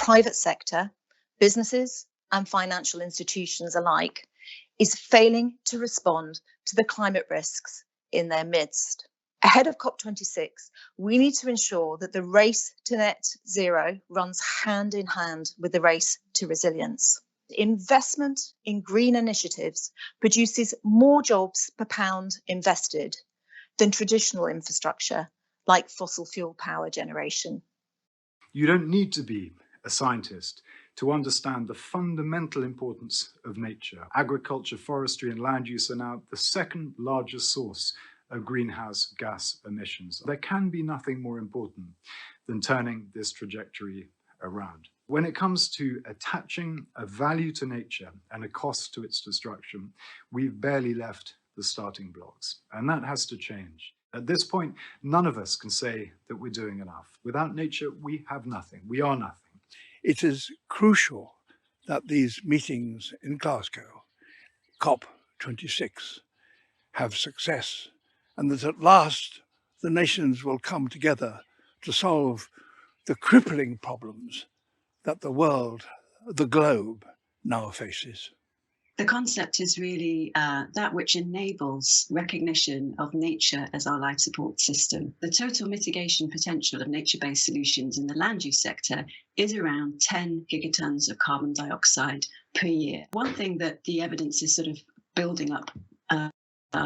private sector, businesses and financial institutions alike, is failing to respond to the climate risks in their midst. Ahead of COP26, we need to ensure that the race to net zero runs hand in hand with the race to resilience. Investment in green initiatives produces more jobs per pound invested than traditional infrastructure like fossil fuel power generation. You don't need to be a scientist to understand the fundamental importance of nature. Agriculture, forestry, and land use are now the second largest source of greenhouse gas emissions. There can be nothing more important than turning this trajectory around. When it comes to attaching a value to nature and a cost to its destruction, we've barely left the starting blocks, and that has to change. At this point, none of us can say that we're doing enough. Without nature, we have nothing. We are nothing. It is crucial that these meetings in Glasgow, COP26, have success, and that at last the nations will come together to solve the crippling problems that the world, the globe, now faces. The concept is really that which enables recognition of nature as our life support system. The total mitigation potential of nature-based solutions in the land use sector is around 10 gigatons of carbon dioxide per year. One thing that the evidence is sort of building up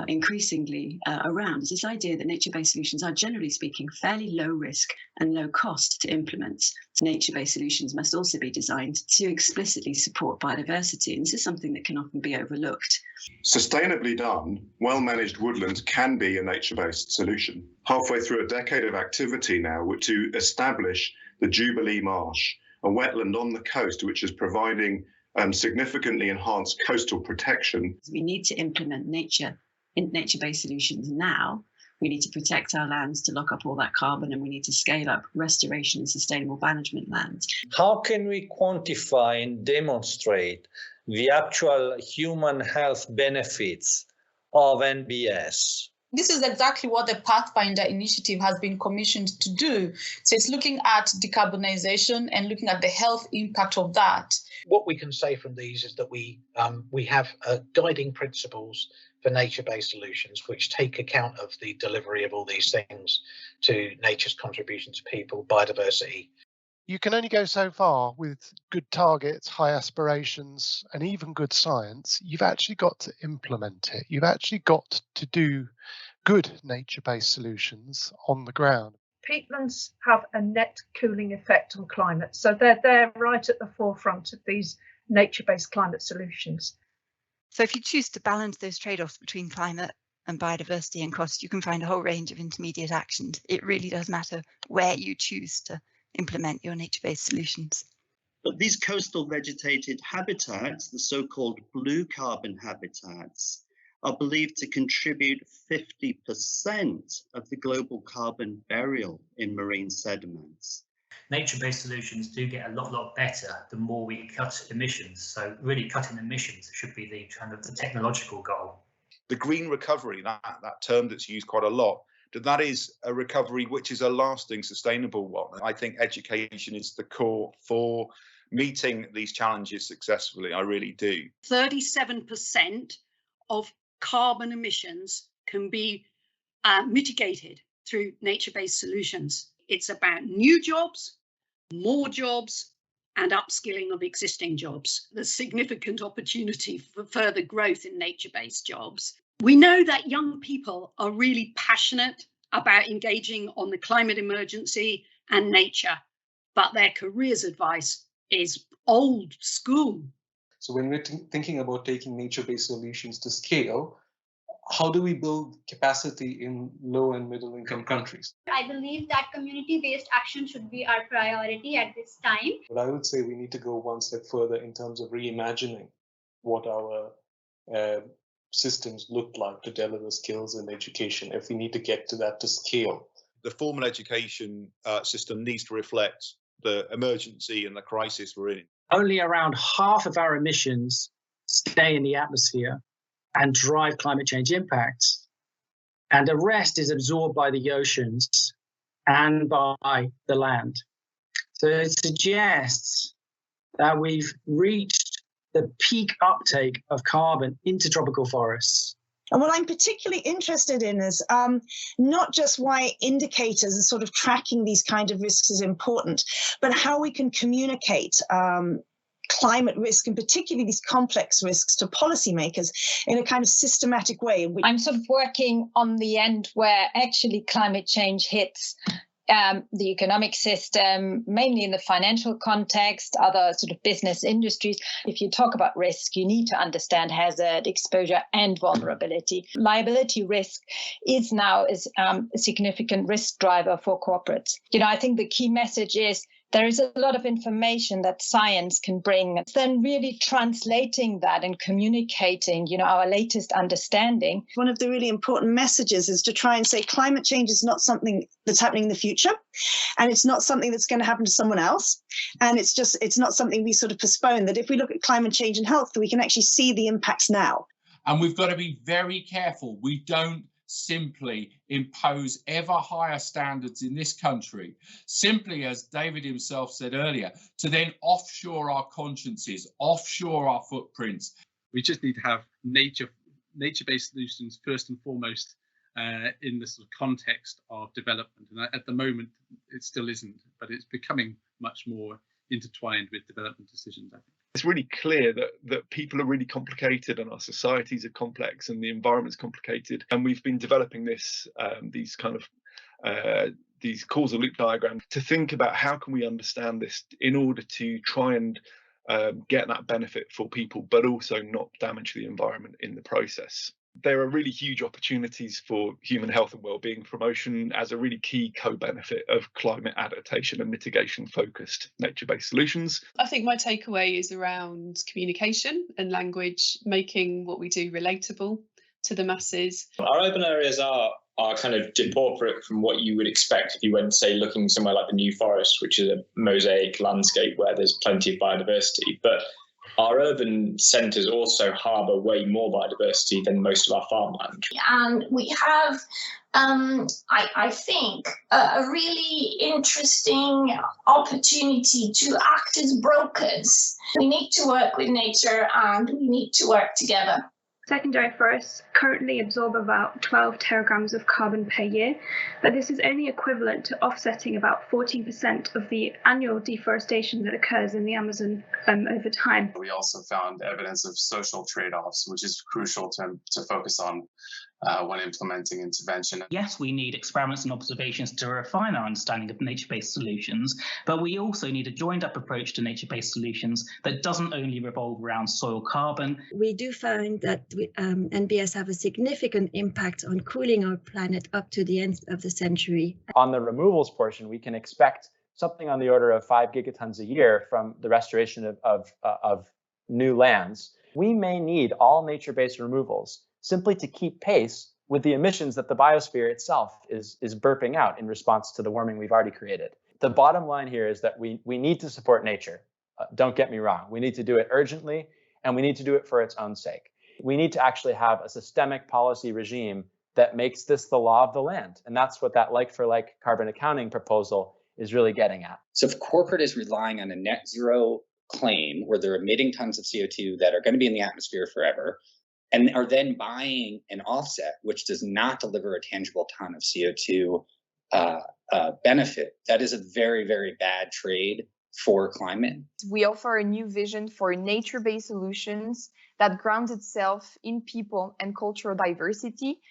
increasingly around is this idea that nature-based solutions are, generally speaking, fairly low risk and low cost to implement. Nature-based solutions must also be designed to explicitly support biodiversity, and this is something that can often be overlooked. Sustainably done, well-managed woodland can be a nature-based solution. Halfway through a decade of activity now to establish the Jubilee Marsh, a wetland on the coast which is providing significantly enhanced coastal protection. We need to implement nature-based solutions now. We need to protect our lands to lock up all that carbon, and we need to scale up restoration and sustainable management lands. How can we quantify and demonstrate the actual human health benefits of NBS? This is exactly what the Pathfinder Initiative has been commissioned to do. So it's looking at decarbonization and looking at the health impact of that. What we can say from these is that we have guiding principles for nature-based solutions, which take account of the delivery of all these things to nature's contribution to people, biodiversity. You can only go so far with good targets, high aspirations, and even good science. You've actually got to implement it. You've actually got to do good nature-based solutions on the ground. Peatlands have a net cooling effect on climate, so they're right at the forefront of these nature-based climate solutions. So if you choose to balance those trade-offs between climate and biodiversity and cost, you can find a whole range of intermediate actions. It really does matter where you choose to implement your nature-based solutions. But these coastal vegetated habitats, the so-called blue carbon habitats, are believed to contribute 50% of the global carbon burial in marine sediments. Nature-based solutions do get a lot better the more we cut emissions. So really cutting emissions should be the kind of the technological goal. The green recovery, that term that's used quite a lot, that is a recovery which is a lasting, sustainable one. I think education is the core for meeting these challenges successfully. I really do. 37% of carbon emissions can be mitigated through nature-based solutions. It's about new jobs, more jobs, and upskilling of existing jobs. There's significant opportunity for further growth in nature-based jobs. We know that young people are really passionate about engaging on the climate emergency and nature, but their careers advice is old school. So when we're thinking about taking nature-based solutions to scale, how do we build capacity in low and middle income countries? I believe that community-based action should be our priority at this time. But I would say we need to go one step further in terms of reimagining what our systems look like to deliver skills in education, if we need to get to that to scale. The formal education system needs to reflect the emergency and the crisis we're in. Only around half of our emissions stay in the atmosphere and drive climate change impacts, and the rest is absorbed by the oceans and by the land. So it suggests that we've reached the peak uptake of carbon into tropical forests. And what I'm particularly interested in is not just why indicators and sort of tracking these kind of risks is important, but how we can communicate climate risk, and particularly these complex risks, to policymakers in a kind of systematic way. I'm sort of working on the end where actually climate change hits the economic system, mainly in the financial context, other sort of business industries. If you talk about risk, you need to understand hazard, exposure, and vulnerability. Liability risk is now a significant risk driver for corporates. I think the key message is there is a lot of information that science can bring. Then really translating that and communicating, our latest understanding. One of the really important messages is to try and say climate change is not something that's happening in the future, and it's not something that's going to happen to someone else. And it's not something we sort of postpone, that if we look at climate change and health, we can actually see the impacts now. And we've got to be very careful. We don't simply impose ever higher standards in this country, simply, as David himself said earlier, to then offshore our consciences, offshore our footprints. We just need to have nature-based solutions first and foremost in the sort of context of development. And at the moment, it still isn't, but it's becoming much more intertwined with development decisions, I think. It's really clear that people are really complicated and our societies are complex and the environment's complicated. And we've been developing these causal loop diagrams to think about how can we understand this in order to try and get that benefit for people, but also not damage the environment in the process. There are really huge opportunities for human health and well-being promotion as a really key co-benefit of climate adaptation and mitigation focused nature-based solutions. I think my takeaway is around communication and language, making what we do relatable to the masses. Our urban areas are kind of depauperate from what you would expect if you went, say, looking somewhere like the New Forest, which is a mosaic landscape where there's plenty of biodiversity. But our urban centres also harbour way more biodiversity than most of our farmland. And we have, I think, a really interesting opportunity to act as brokers. We need to work with nature and we need to work together. Secondary forests currently absorb about 12 teragrams of carbon per year, but this is only equivalent to offsetting about 14% of the annual deforestation that occurs in the Amazon over time. We also found evidence of social trade-offs, which is crucial to focus on when implementing intervention. Yes, we need experiments and observations to refine our understanding of nature-based solutions, but we also need a joined-up approach to nature-based solutions that doesn't only revolve around soil carbon. We do find that NBS have a significant impact on cooling our planet up to the end of the century. On the removals portion, we can expect something on the order of 5 gigatons a year from the restoration of new lands. We may need all nature-based removals simply to keep pace with the emissions that the biosphere itself is burping out in response to the warming we've already created. The bottom line here is that we need to support nature. Don't get me wrong. We need to do it urgently, and we need to do it for its own sake. We need to actually have a systemic policy regime that makes this the law of the land. And that's what that like-for-like carbon accounting proposal is really getting at. So if corporate is relying on a net zero claim where they're emitting tons of CO2 that are going to be in the atmosphere forever, and are then buying an offset, which does not deliver a tangible ton of CO2 benefit, that is a very, very bad trade for climate. We offer a new vision for nature-based solutions that grounds itself in people and cultural diversity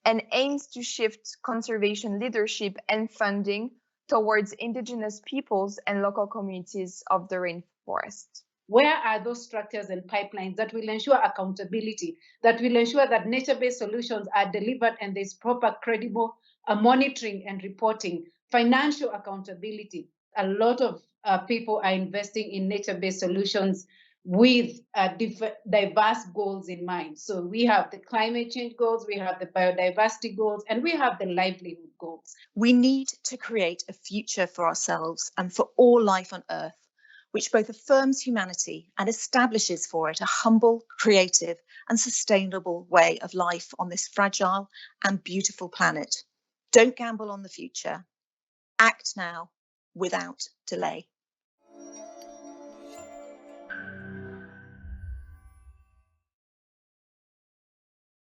and aims to shift conservation leadership and funding towards indigenous peoples and local communities of the rainforest. Where are those structures and pipelines that will ensure accountability, that will ensure that nature-based solutions are delivered and there's proper, credible monitoring and reporting, financial accountability? A lot of people are investing in nature-based solutions with diverse goals in mind. So we have the climate change goals, we have the biodiversity goals, and we have the livelihood goals. We need to create a future for ourselves and for all life on Earth, which both affirms humanity and establishes for it a humble, creative, and sustainable way of life on this fragile and beautiful planet. Don't gamble on the future. Act now without delay.